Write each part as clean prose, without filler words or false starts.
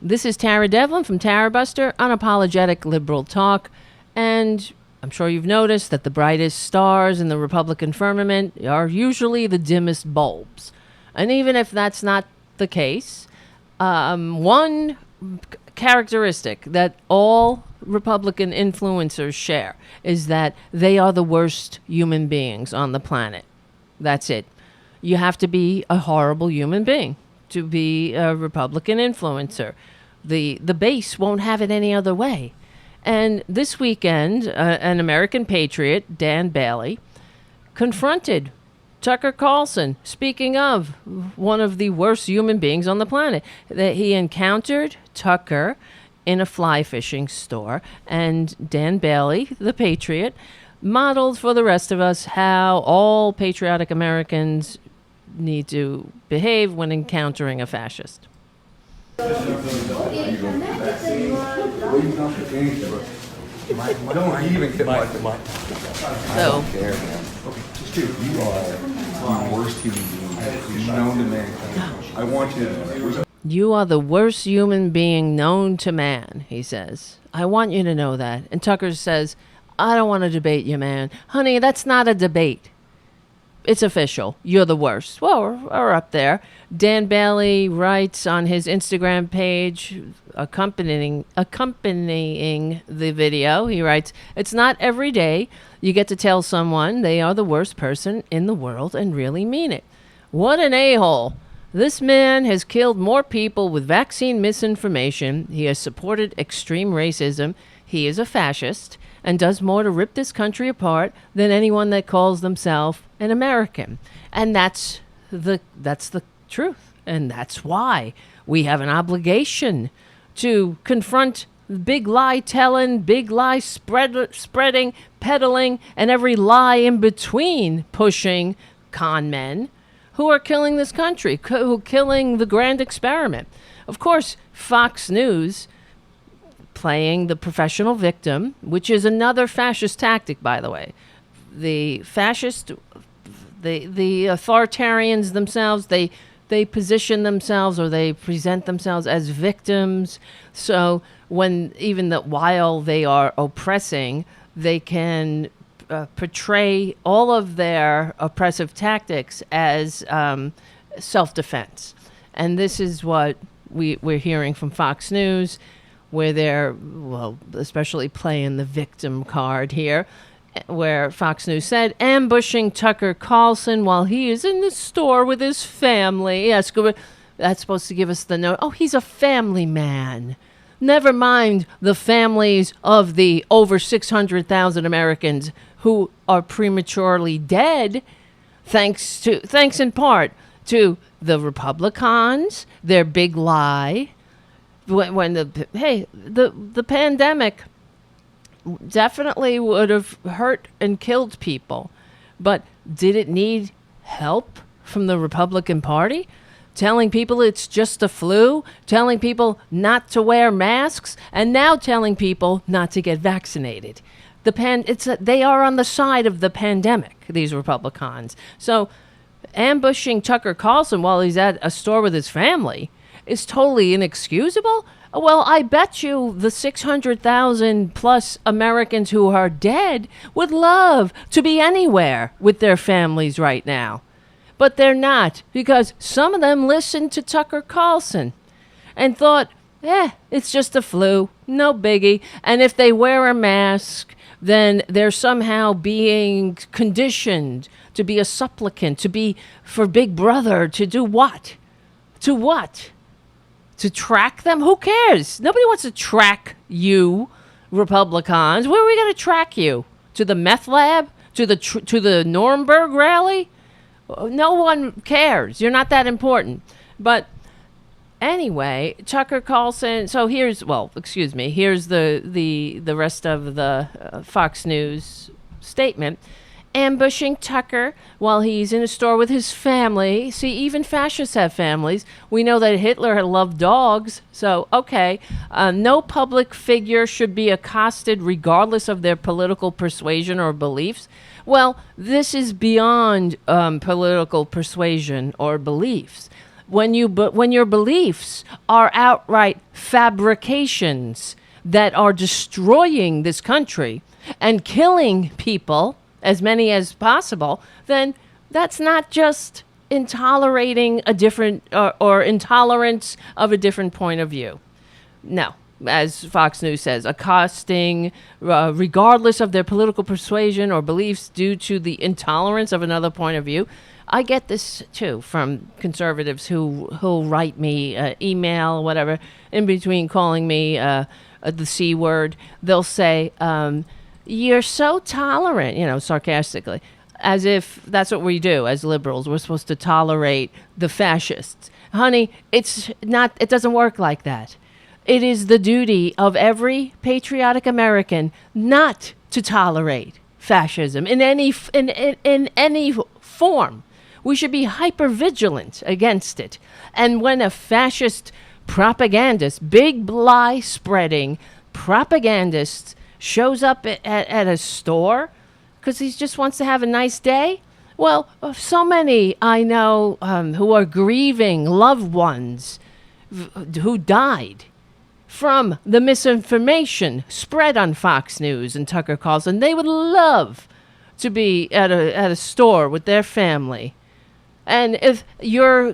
This is Tara Devlin from Tarabuster, Unapologetic Liberal Talk. And I'm sure you've noticed that the brightest stars in the Republican firmament are usually the dimmest bulbs. And even if that's not the case, one characteristic that all Republican influencers share is that they are the worst human beings on the planet. That's it. You have to be a horrible human being to be a Republican influencer. The base won't have it any other way. And this weekend, an American patriot, Dan Bailey, confronted Tucker Carlson, speaking of one of the worst human beings on the planet. That he encountered Tucker in a fly fishing store, and Dan Bailey, the patriot, modeled for the rest of us how all patriotic Americans need to behave when encountering a fascist. Don't even get my So, you are the worst human being known to mankind. I want you to know that. you are the worst human being known to man, he says. I want you to know that. And Tucker says, I don't want to debate you, man. Honey, that's not a debate. It's official. You're the worst. Well, we're up there. Dan Bailey writes on his Instagram page, accompanying the video, he writes, it's not every day you get to tell someone they are the worst person in the world and really mean it. What an a-hole. This man has killed more people with vaccine misinformation. He has supported extreme racism. He is a fascist and does more to rip this country apart than anyone that calls themselves an American. And that's the truth. And that's why we have an obligation to confront big lie telling, big lie spreading, peddling, and every lie in between pushing con men who are killing this country, who are killing the grand experiment. Of course, Fox News playing the professional victim, which is another fascist tactic, by the way. The fascist, the authoritarians themselves, they position themselves or they present themselves as victims. So while they are oppressing, they can portray all of their oppressive tactics as self-defense. And this is what we're hearing from Fox News, where they're, especially playing the victim card here, where Fox News said, ambushing Tucker Carlson while he is in the store with his family. That's supposed to give us the note. Oh, he's a family man. Never mind the families of the over 600,000 Americans who are prematurely dead, thanks in part to the Republicans, their big lie. When the pandemic definitely would have hurt and killed people, but did it need help from the Republican Party? Telling people it's just a flu, telling people not to wear masks, and now telling people not to get vaccinated. They are on the side of the pandemic, these Republicans. So ambushing Tucker Carlson while he's at a store with his family is totally inexcusable. Well, I bet you the 600,000 plus Americans who are dead would love to be anywhere with their families right now. But they're not, because some of them listened to Tucker Carlson and thought, it's just a flu, no biggie. And if they wear a mask, then they're somehow being conditioned to be a supplicant, to be for Big Brother, to do what? To what? To track them? Who cares? Nobody wants to track you, Republicans. Where are we going to track you? To the meth lab? To the Nuremberg rally? No one cares. You're not that important. But anyway, Tucker Carlson. So here's the rest of the Fox News statement. Ambushing Tucker while he's in a store with his family. See, even fascists have families. We know that Hitler had loved dogs. So, okay. No public figure should be accosted regardless of their political persuasion or beliefs. Well, this is beyond political persuasion or beliefs. When your beliefs are outright fabrications that are destroying this country and killing people, as many as possible, then that's not just intolerating a different or intolerance of a different point of view. No, as Fox News says, accosting, regardless of their political persuasion or beliefs, due to the intolerance of another point of view. I get this too from conservatives who'll write me email, whatever, in between calling me the C word. They'll say, "You're so tolerant," sarcastically, as if that's what we do as liberals. We're supposed to tolerate the fascists. Honey, it's not. It doesn't work like that. It is the duty of every patriotic American not to tolerate fascism in any form. We should be hyper-vigilant against it. And when a fascist propagandist, big lie-spreading propagandist shows up at a store because he just wants to have a nice day, well, so many I know who are grieving loved ones who died from the misinformation spread on Fox News and Tucker Carlson. They would love to be at a store with their family. And if you're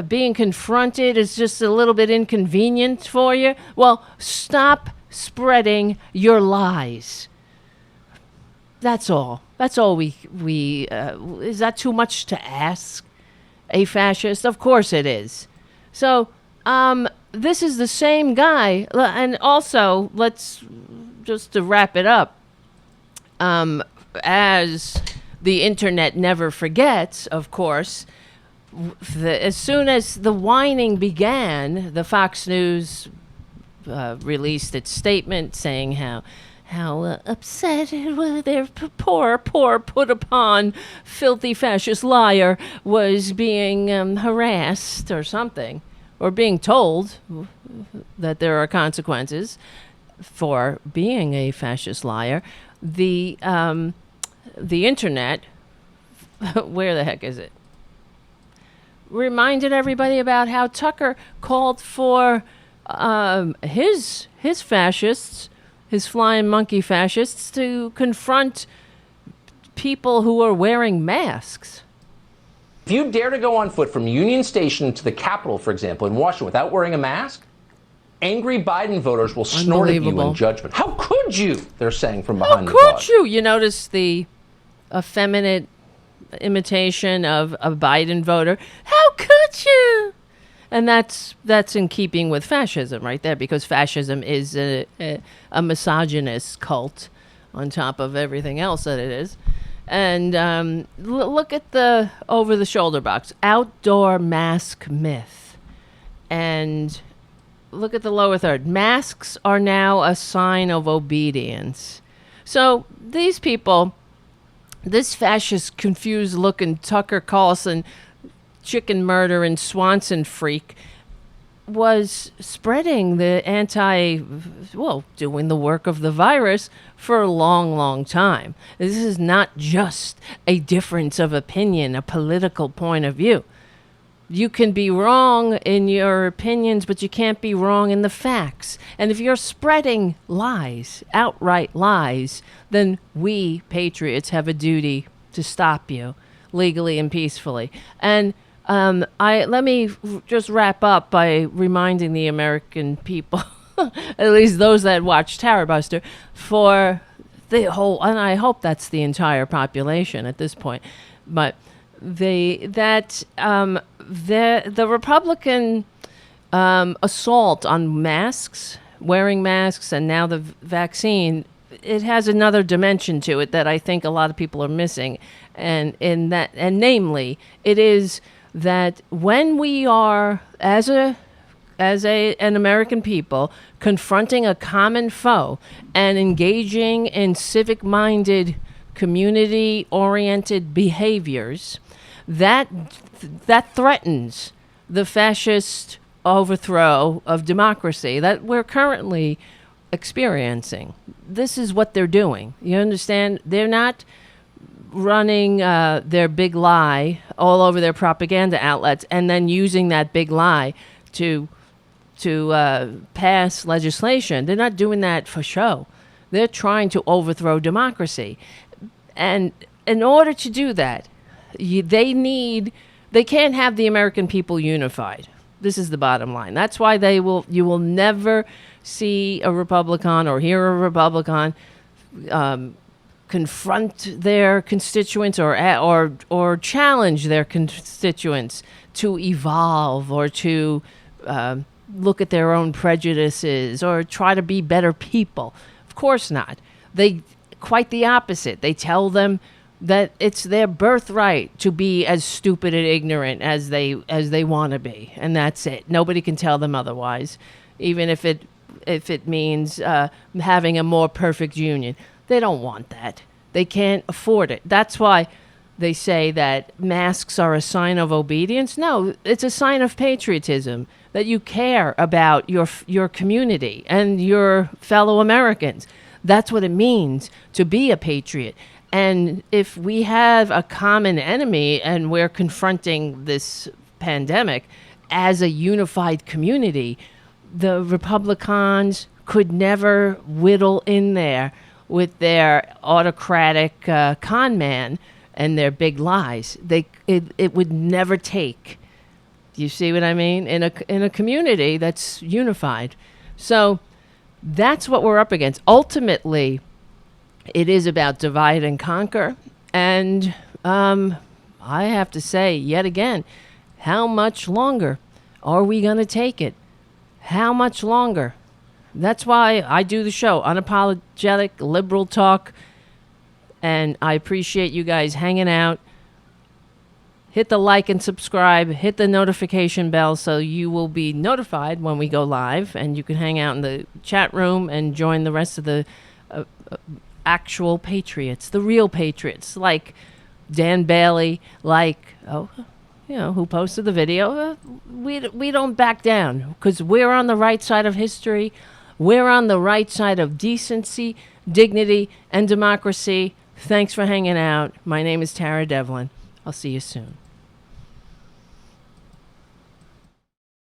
being confronted is just a little bit inconvenient for you, well, stop spreading your lies. That's all. That's all we is that too much to ask a fascist? Of course it is. So, this is the same guy. And also, let's just to wrap it up, as the internet never forgets, of course, as soon as the whining began, the Fox News released its statement saying how upset their poor put upon filthy fascist liar was being harassed or something, or being told that there are consequences for being a fascist liar. The internet, where the heck is it? Reminded everybody about how Tucker called for his fascists, his flying monkey fascists, to confront people who are wearing masks. If you dare to go on foot from Union Station to the Capitol, for example, in Washington, without wearing a mask, angry Biden voters will snort at you in judgment. How could you? They're saying from behind the How pod. could you? You notice the effeminate imitation of a Biden voter. How could you? And that's in keeping with fascism right there, because fascism is a misogynist cult on top of everything else that it is. And look at the over-the-shoulder box, outdoor mask myth. And look at the lower third. Masks are now a sign of obedience. So these people, this fascist, confused-looking Tucker Carlson, chicken murdering Swanson freak, was spreading the doing the work of the virus for a long, long time. This is not just a difference of opinion, a political point of view. You can be wrong in your opinions, but you can't be wrong in the facts. And if you're spreading lies, outright lies, then we, patriots, have a duty to stop you legally and peacefully. And let me just wrap up by reminding the American people, at least those that watch Tarabuster, for the whole, and I hope that's the entire population at this point, but the Republican assault on masks, wearing masks, and now the vaccine, it has another dimension to it that I think a lot of people are missing, and namely, it is that when we are as an American people confronting a common foe and engaging in civic-minded, community-oriented behaviors, that threatens the fascist overthrow of democracy that we're currently experiencing. This is what they're doing. You understand? They're not running their big lie all over their propaganda outlets and then using that big lie to pass legislation. They're not doing that for show. They're trying to overthrow democracy. And in order to do that, they can't have the American people unified. This is the bottom line. That's why you will never see a Republican or hear a Republican confront their constituents or challenge their constituents to evolve or to look at their own prejudices or try to be better people. Of course not. Quite the opposite. They tell them that it's their birthright to be as stupid and ignorant as they want to be, and that's it. Nobody can tell them otherwise, even if it means having a more perfect union. They don't want that. They can't afford it. That's why they say that masks are a sign of obedience. No, it's a sign of patriotism, that you care about your community and your fellow Americans. That's what it means to be a patriot. And if we have a common enemy and we're confronting this pandemic as a unified community, the Republicans could never whittle in there with their autocratic con man and their big lies. It would never take. You see what I mean? In a community that's unified. So that's what we're up against. Ultimately, it is about divide and conquer. And I have to say, yet again, how much longer are we going to take it? How much longer? That's why I do the show, Unapologetic, Liberal Talk. And I appreciate you guys hanging out. Hit the like and subscribe. Hit the notification bell so you will be notified when we go live. And you can hang out in the chat room and join the rest of the actual patriots, the real patriots, like Dan Bailey, who posted the video. We don't back down because we're on the right side of history. We're on the right side of decency, dignity, and democracy. Thanks for hanging out. My name is Tara Devlin. I'll see you soon.